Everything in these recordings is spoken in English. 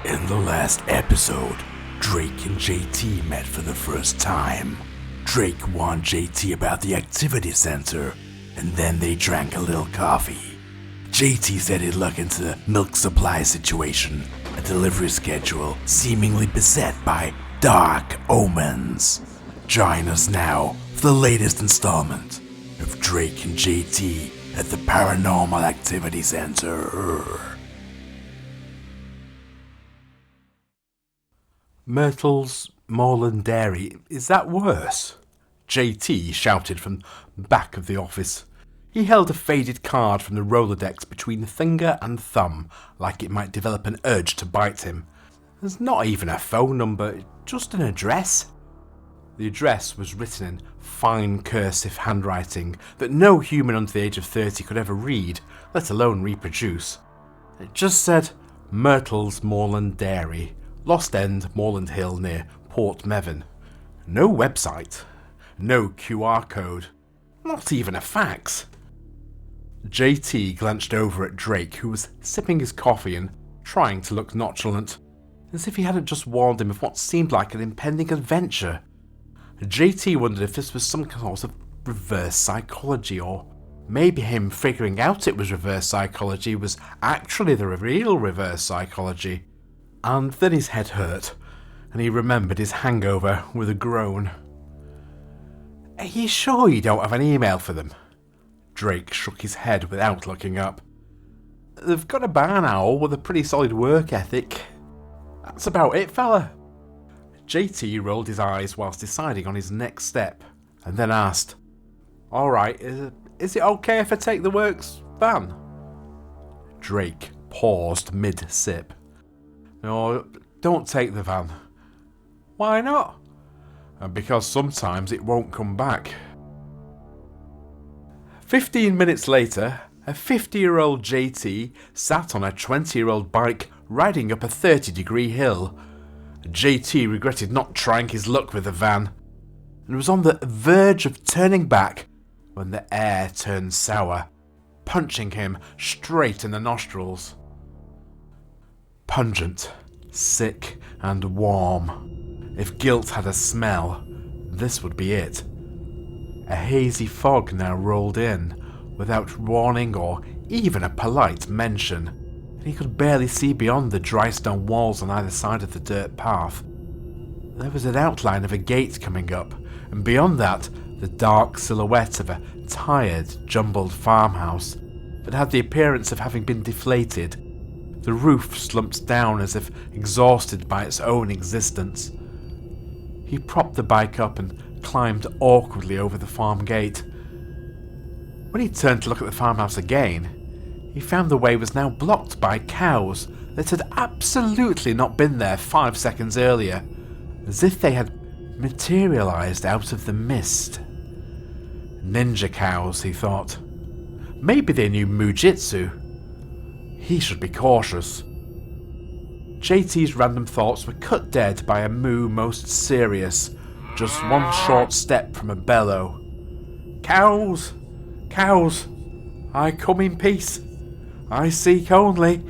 In the last episode, Drake and JT met for the first time. Drake warned JT about the activity center, and then they drank a little coffee. JT said he'd look into the milk supply situation, a delivery schedule seemingly beset by dark omens. Join us now for the latest installment of Drake and JT at the Paranormal Activity Centre. Myrtle's Moreland Dairy, is that worse? JT shouted from the back of the office. He held a faded card from the Rolodex between finger and thumb, like it might develop an urge to bite him. There's not even a phone number, just an address. The address was written in fine cursive handwriting that no human under the age of 30 could ever read, let alone reproduce. It just said Myrtle's Moreland Dairy, Lost End, Moreland Hill near Port Mevin. No website, no QR code, not even a fax. JT glanced over at Drake, who was sipping his coffee and trying to look nonchalant, as if he hadn't just warned him of what seemed like an impending adventure. JT wondered if this was some sort of reverse psychology, or maybe him figuring out it was reverse psychology was actually the real reverse psychology. And then his head hurt, and he remembered his hangover with a groan. Are you sure you don't have an email for them? Drake shook his head without looking up. They've got a barn owl with a pretty solid work ethic. That's about it, fella. JT rolled his eyes whilst deciding on his next step, and then asked, Alright, is it okay if I take the works van? Drake paused mid-sip. No, don't take the van. Why not? Because sometimes it won't come back. 15 minutes later, a 50-year-old JT sat on a 20-year-old bike riding up a 30-degree hill. JT regretted not trying his luck with the van, and was on the verge of turning back when the air turned sour, punching him straight in the nostrils. Pungent, sick, and warm. If guilt had a smell, this would be it. A hazy fog now rolled in, without warning or even a polite mention, and he could barely see beyond the dry stone walls on either side of the dirt path. There was an outline of a gate coming up, and beyond that, the dark silhouette of a tired, jumbled farmhouse that had the appearance of having been deflated. The roof slumped down as if exhausted by its own existence. He propped the bike up and climbed awkwardly over the farm gate. When he turned to look at the farmhouse again, he found the way was now blocked by cows that had absolutely not been there 5 seconds earlier, as if they had materialized out of the mist. Ninja cows, he thought. Maybe they knew Mujitsu. He should be cautious. JT's random thoughts were cut dead by a moo most serious, just one short step from a bellow. Cows! Cows! I come in peace. I seek only.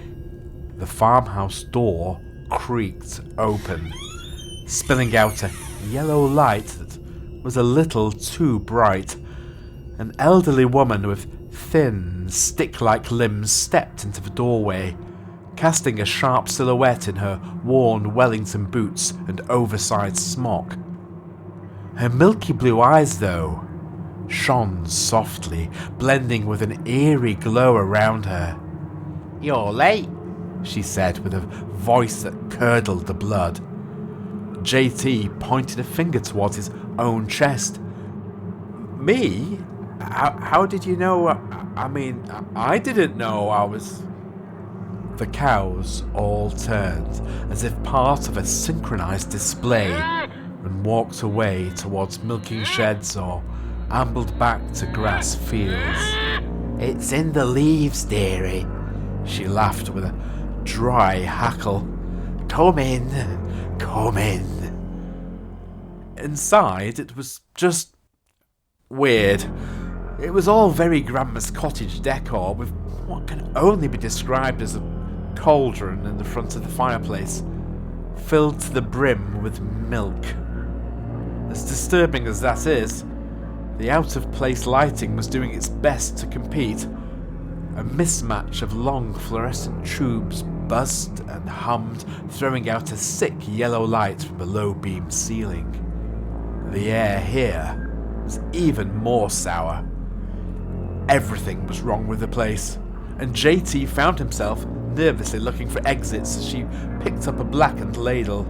The farmhouse door creaked open, spilling out a yellow light that was a little too bright. An elderly woman with thin, stick-like limbs stepped into the doorway, casting a sharp silhouette in her worn Wellington boots and oversized smock. Her milky blue eyes, though, shone softly, blending with an eerie glow around her. You're late, she said with a voice that curdled the blood. JT pointed a finger towards his own chest. Me? How did you know? I didn't know I was... The cows all turned, as if part of a synchronized display, and walked away towards milking sheds or ambled back to grass fields. It's in the leaves, dearie, she laughed with a dry hackle. Come in, come in. Inside, it was just weird. It was all very grandma's cottage decor, with what can only be described as a cauldron in the front of the fireplace, filled to the brim with milk. As disturbing as that is, the out-of-place lighting was doing its best to compete. A mismatch of long fluorescent tubes buzzed and hummed, throwing out a sick yellow light from the low-beam ceiling. The air here was even more sour. Everything was wrong with the place, and JT found himself nervously looking for exits as she picked up a blackened ladle.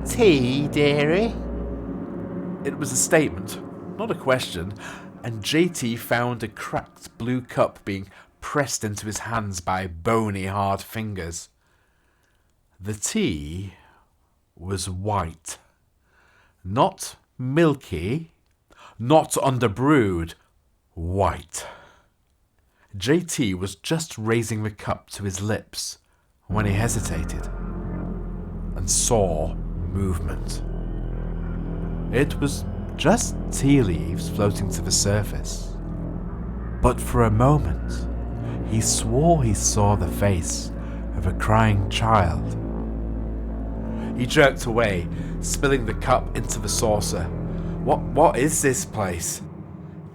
"Tea, dearie?" It was a statement, not a question, and JT found a cracked blue cup being pressed into his hands by bony hard fingers. The tea was white. Not milky, not underbrewed, white. JT was just raising the cup to his lips when he hesitated and saw movement. It was just tea leaves floating to the surface. But for a moment, he swore he saw the face of a crying child. He jerked away, spilling the cup into the saucer. What is this place?"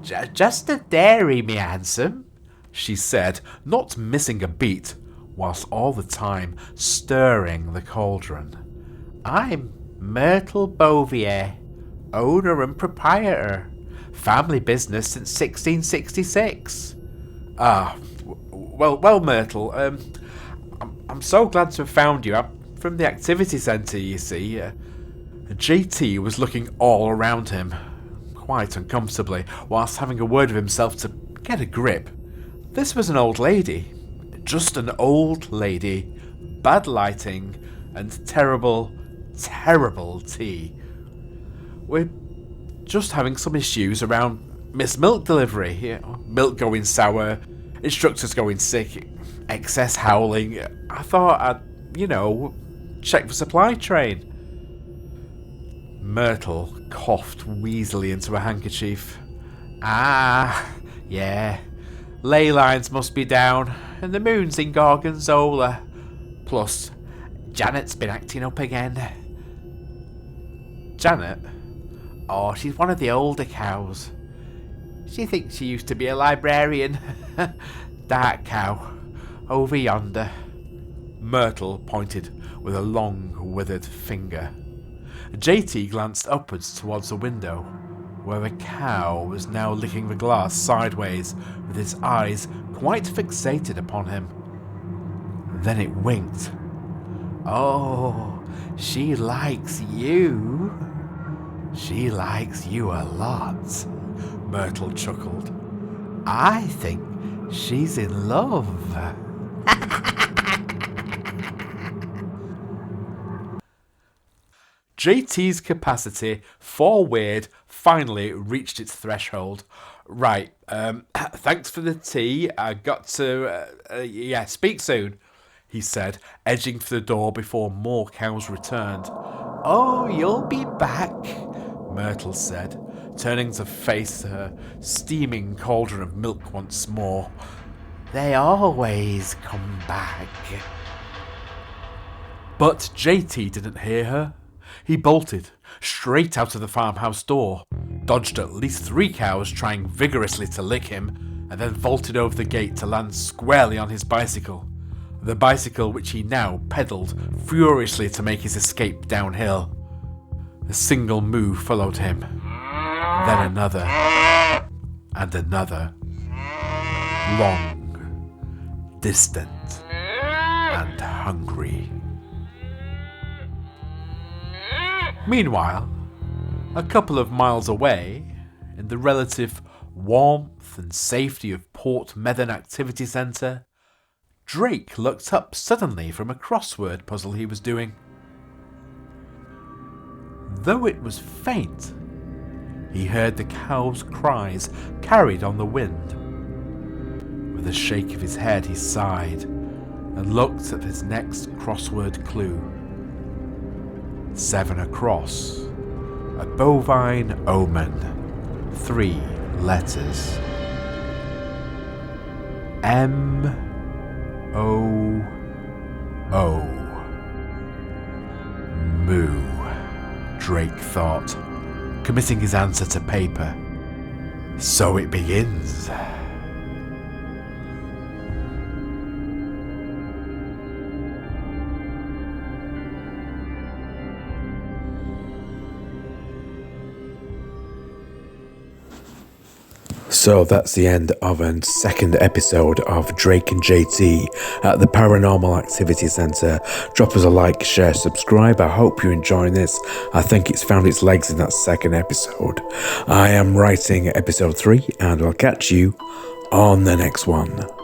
Just a dairy, me handsome," she said, not missing a beat, whilst all the time stirring the cauldron. "I'm Myrtle Bovier, owner and proprietor. Family business since 1666. Well, Myrtle, I'm so glad to have found you. I'm from the Activity Centre, you see." JT was looking all around him, quite uncomfortably, whilst having a word with himself to get a grip. This was an old lady. Just an old lady. Bad lighting and terrible, terrible tea. "We're just having some issues around Miss Milk delivery. Milk going sour, instructors going sick, excess howling. I thought I'd, check the supply train." Myrtle coughed wheezily into a handkerchief. Yeah. Ley lines must be down, and the moon's in Gorgonzola. Plus, Janet's been acting up again." "Janet?" "Oh, she's one of the older cows. She thinks she used to be a librarian. Dark cow, over yonder." Myrtle pointed with a long, withered finger. JT glanced upwards towards the window, where a cow was now licking the glass sideways, with its eyes quite fixated upon him. Then it winked. "Oh, she likes you. She likes you a lot," Myrtle chuckled. "I think she's in love." JT's capacity for weird finally reached its threshold. "Right, thanks for the tea. I got to, speak soon," he said, edging for the door before more cows returned. "Oh, you'll be back," Myrtle said, turning to face her steaming cauldron of milk once more. "They always come back." But JT didn't hear her. He bolted straight out of the farmhouse door, dodged at least 3 cows trying vigorously to lick him, and then vaulted over the gate to land squarely on his bicycle. The bicycle which he now pedalled furiously to make his escape downhill. A single moo followed him, then another, and another. Long, distant, and hungry. Meanwhile, a couple of miles away, in the relative warmth and safety of Port Medon Activity Centre, Drake looked up suddenly from a crossword puzzle he was doing. Though it was faint, he heard the cow's cries carried on the wind. With a shake of his head, he sighed and looked at his next crossword clue. 7 across. A bovine omen. 3 letters. M-O-N. Drake thought, committing his answer to paper. So it begins. So that's the end of a second episode of Drake and JT at the Paranormal Activity Centre. Drop us a like, share, subscribe. I hope you're enjoying this. I think it's found its legs in that second episode. I am writing episode 3 and I'll catch you on the next one.